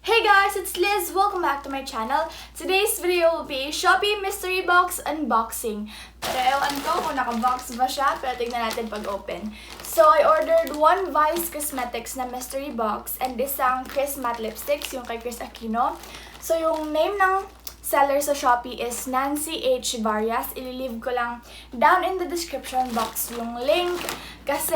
Hey guys, it's Liz. Welcome back to my channel. Today's video will be Shopee Mystery Box Unboxing. Pero ewan ko kung naka-box ba siya, pero tignan natin pag-open. So, I ordered one Vice Cosmetics na mystery box and isang Chris Matte Lipsticks, yung kay Chris Aquino. So, yung name ng seller sa Shopee is Nancy H. Varias. Ililive ko lang down in the description box yung link kasi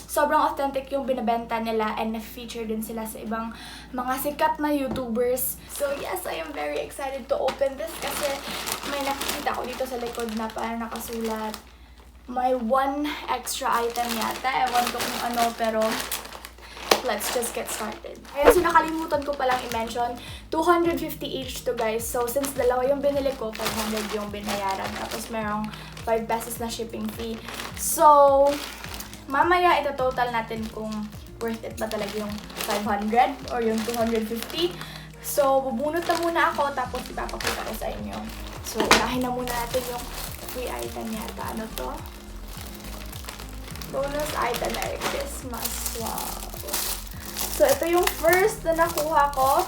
sobrang authentic yung binabenta nila and na-feature din sila sa ibang mga sikat na YouTubers. So yes, I am very excited to open this kasi may nakikita ko dito sa likod na parang nakasulat may one extra item yata. Ewan ko kung ano, pero let's just get started. Ayun, so nakalimutan ko palang i-mention, 250 each to guys. So since dalawa yung binili ko, 500 yung binayaran. Tapos merong 5 pesos na shipping fee. So, mamaya ito total natin kung worth it ba talaga yung 500 or yung 250. So, bubunot na muna ako tapos ipapakita ko sa inyo. So, unahin na muna natin yung free item yata. Ano to? Bonus item, Merry Christmas. Wow. So, ito yung first na nakuha ko.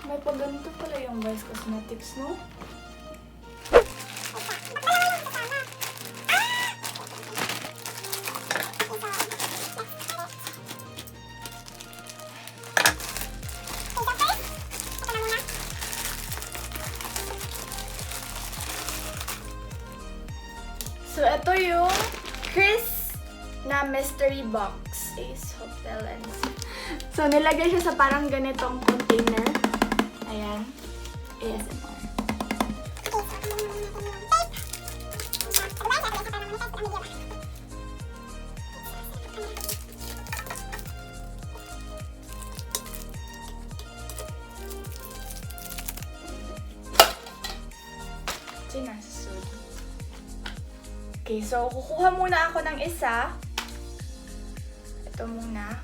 May pagganito pala yung Vice Cosmetics, no? So, ito yung Chris na mystery box. Ace Hotel and... So, nilagay siya sa parang ganitong container. Ayan. ASMR. Okay, so kukuha muna ako ng isa. Ito muna.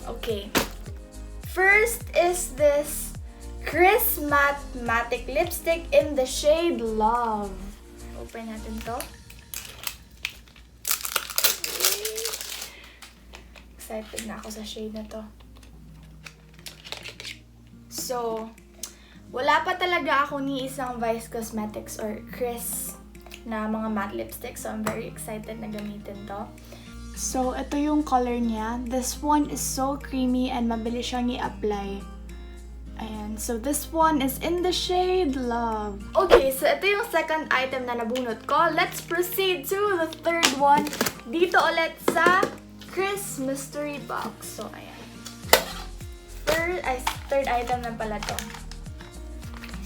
Okay. First is this Chris Mathematic lipstick in the shade Love. Open natin to. Excited na ako sa shade na to. So, wala pa talaga ako ni isang Vice Cosmetics or Chris na mga matte lipstick. So, I'm very excited na gamitin to. So, ito yung color niya. This one is so creamy and mabilis siyang i-apply. Ayan. So, this one is in the shade Love. Okay, so ito yung second item na nabunot ko. Let's proceed to the third one. Dito ulit sa Chris Mystery Box. So, ayan. Third item na pala to.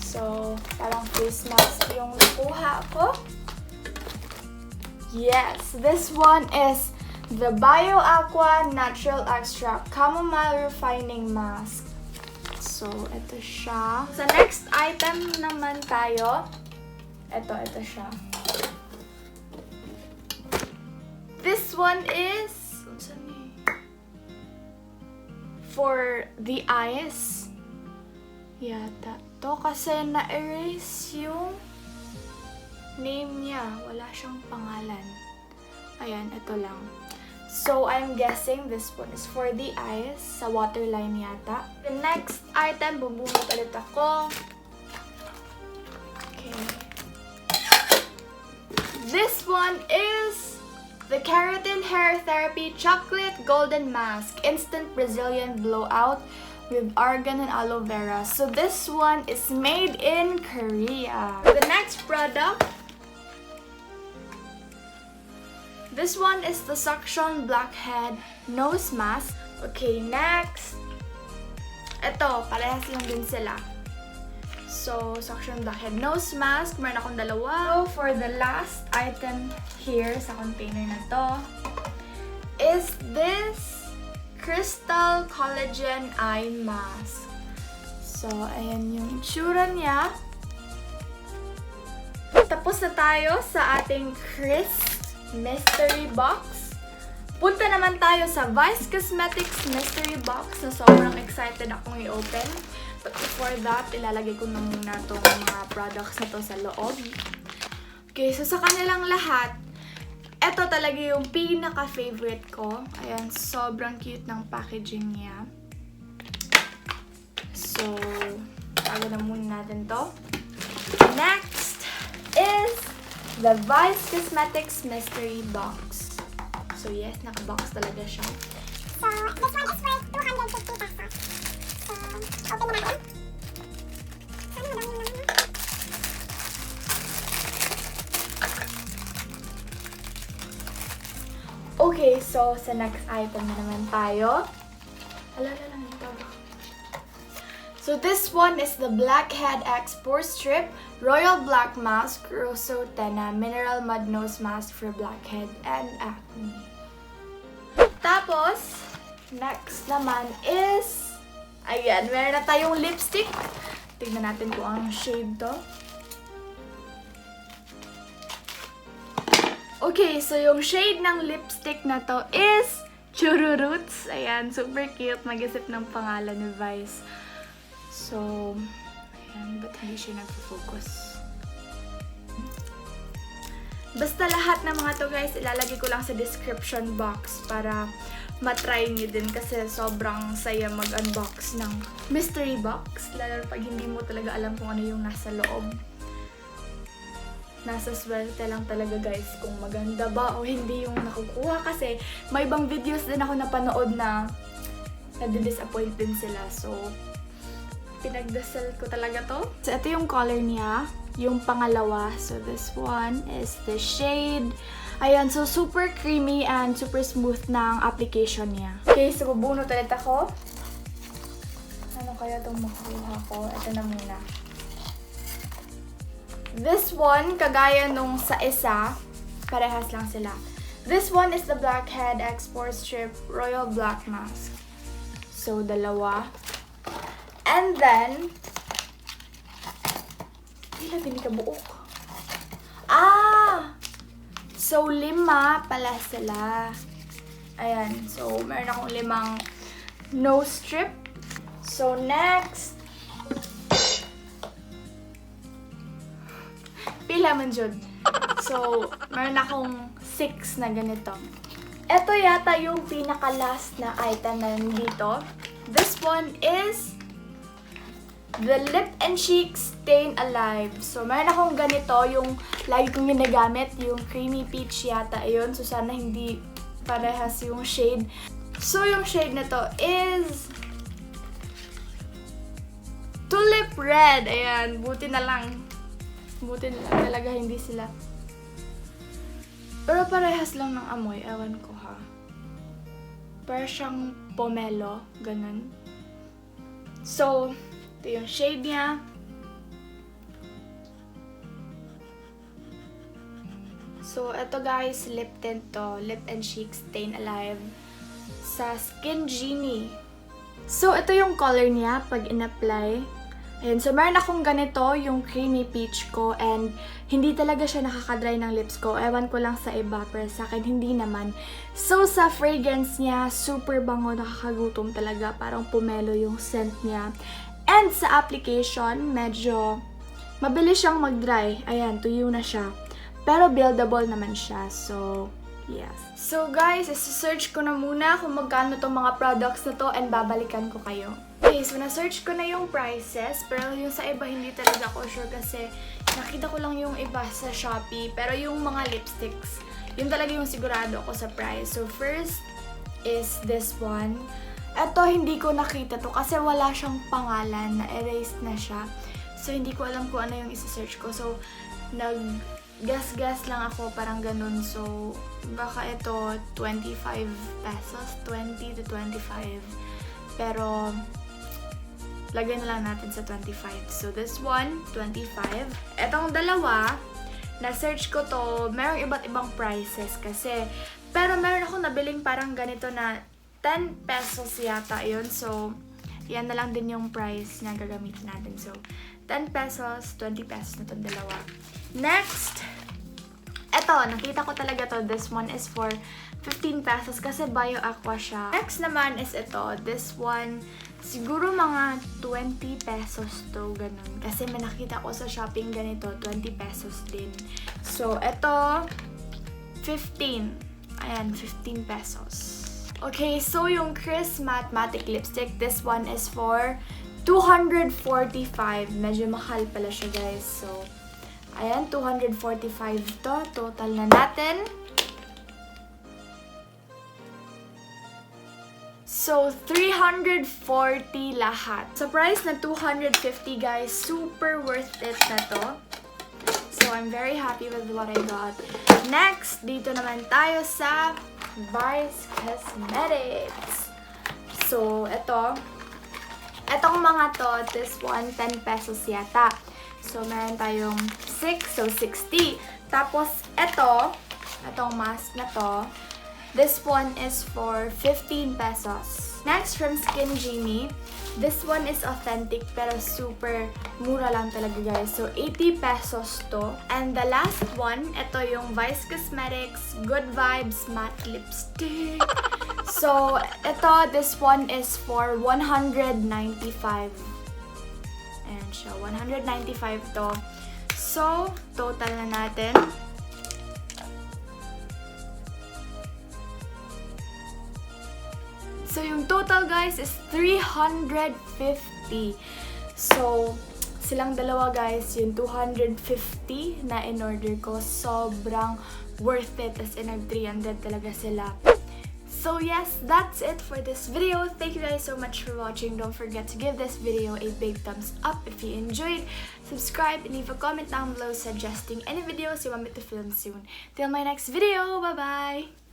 So, parang face mask yung nakuha ko. Yes, this one is the Bio Aqua Natural Extract Chamomile Refining Mask. So, ito siya. Sa next item naman tayo. Ito siya. This one is for the eyes. Yata. To kasi na-erase yung name niya. Wala siyang pangalan. Ayan, ito lang. So, I'm guessing this one is for the eyes. Sa waterline yata. The next item, bubunot ulit ako. Okay. This one is the Keratin Hair Therapy Chocolate Golden Mask Instant Brazilian Blowout with argan and aloe vera. So, this one is made in Korea. The next product, this one is the Suction Blackhead Nose Mask. Okay, next. Ito, parehas lang din sila. So, suction blackhead nose mask. Meron akong dalawa. So, for the last item here sa container na to is this Crystal Collagen Eye Mask. So, ayan yung itsura niya. Tapos na tayo sa ating crisp mystery box. Punta naman tayo sa Vice Cosmetics mystery box na sobrang excited akong i-open. But before that, ilalagay ko na muna itong mga products na to sa loob. Okay, so sa kanilang lahat, ito talaga yung pinaka-favorite ko. Ayan, sobrang cute ng packaging niya. So, tago na muna natin to. Next is the Vice Cosmetics mystery box. So yes, naka-box talaga siya. So, this one is worth 250 pesos. So, open na natin. Okay, so sa next item na naman tayo. So this one is the Blackhead X Pore Strip Royal Black Mask Rosso Tena Mineral Mud Nose Mask for blackhead and acne. Tapos, next naman is, ayan, meron na tayong lipstick. Tignan natin kung anong shade to. Okay, so yung shade ng lipstick na to is Chururoots. Ayan, super cute. Mag-isip ng pangalan ni Vice. So, ayan, ba't hindi siya nagpo-focus? Basta lahat ng mga to guys, ilalagay ko lang sa description box para matry nyo din kasi sobrang saya mag-unbox ng mystery box. Lalo pag hindi mo talaga alam kung ano yung nasa loob. Nasa swerte lang talaga guys kung maganda ba o hindi yung nakukuha kasi may ibang videos din ako napanood na nadi-disappoint din sila. So, pinagdasal ko talaga to. So, ito yung color niya. Yung pangalawa. So, this one is the shade. Ayan, so super creamy and super smooth ng application niya. Okay, so bubunot ulit ako. Ano kaya itong makuha ko? Ito na muna. This one, kagaya nung sa isa, parehas lang sila. This one is the Blackhead X Pore Strip Royal Black Mask. So, dalawa. And then, ilan binikabuok? Ah! So, 5 pala sila. Ayan. So, meron akong 5 nose strip. So, next. Pila man jud. So, meron akong 6 na ganito. Ito yata yung pinaka-last na item na nandito. This one is the Lip and Cheek Stain Alive. So, meron akong ganito, yung lagi kong ginagamit, yung creamy peach yata. Ayun, so sana hindi parehas yung shade. So, yung shade na to is Tulip Red. Ayan, buti na lang. Buti na lang talaga hindi sila. Pero parehas lang ng amoy, ewan ko ha. Parang siyang pomelo, ganun. So, ito yung shade niya. So, ito guys, lip tint to. Lip and Cheek Stain Alive. Sa Skin Genie. So, ito yung color niya pag in-apply. Ayan, so meron akong ganito, yung creamy peach ko, and hindi talaga siya nakakadry ng lips ko. Ewan ko lang sa iba, pero sa akin hindi naman. So, sa fragrance niya, super bango, nakakagutom talaga. Parang pomelo yung scent niya. And sa application, medyo mabilis siyang mag-dry. Ayan, tuyo na siya. Pero buildable naman siya. So, yes. So guys, isa-search ko na muna kung magkano tong mga products na to and babalikan ko kayo. Okay, so na-search ko na yung prices. Pero yung sa iba, hindi talaga ako sure kasi nakita ko lang yung iba sa Shopee. Pero yung mga lipsticks, yun talaga yung sigurado ako sa price. So first is this one. Ito, hindi ko nakita to kasi wala siyang pangalan, na-erased na siya. So, hindi ko alam kung ano yung isa-search ko. So, nag-gas-gas lang ako, parang ganun. So, baka ito, 25 pesos, 20 to 25. Pero, lagay na lang natin sa 25. So, this one, 25. Etong dalawa, na-search ko to, merong iba't ibang prices kasi, pero meron ako nabiling parang ganito na 10 pesos yata yun. So, yan na lang din yung price na gagamitin natin. So, 10 pesos, 20 pesos na itong dalawa. Next, eto, nakita ko talaga to. This one is for 15 pesos kasi Bio Aqua siya. Next naman is ito. This one, siguro mga 20 pesos to, ganun. Kasi may nakita ko sa shopping ganito, 20 pesos din. So, ito, 15. Ayan, 15 pesos. Okay, so yung Chris Mathematic lipstick, this one is for 245. Medyo mahal pala siya, guys. So, ayan, 245 to. Total na natin. So, 340 lahat. Sa price na 250, guys, super worth it na to. So, I'm very happy with what I got. Next, dito naman tayo sa Vice Cosmetics. So, etong mga to, this one, 10 pesos yata. So, meron tayong 6, so 60. Tapos, etong mask na to, this one is for 15 pesos. Next, from Skin Genie, this one is authentic pero super mura lang talaga, guys. So, 80 pesos to. And the last one, ito yung Vice Cosmetics Good Vibes Matte Lipstick. So, this one is for 195. Ayan siya, 195 to. So, total na natin. So, yung total, guys, is 350. So, silang dalawa, guys, yung 250 na in-order ko. Sobrang worth it. As in, nag-300 talaga sila. So, yes, that's it for this video. Thank you guys so much for watching. Don't forget to give this video a big thumbs up if you enjoyed. Subscribe and leave a comment down below suggesting any videos you want me to film soon. Till my next video. Bye-bye!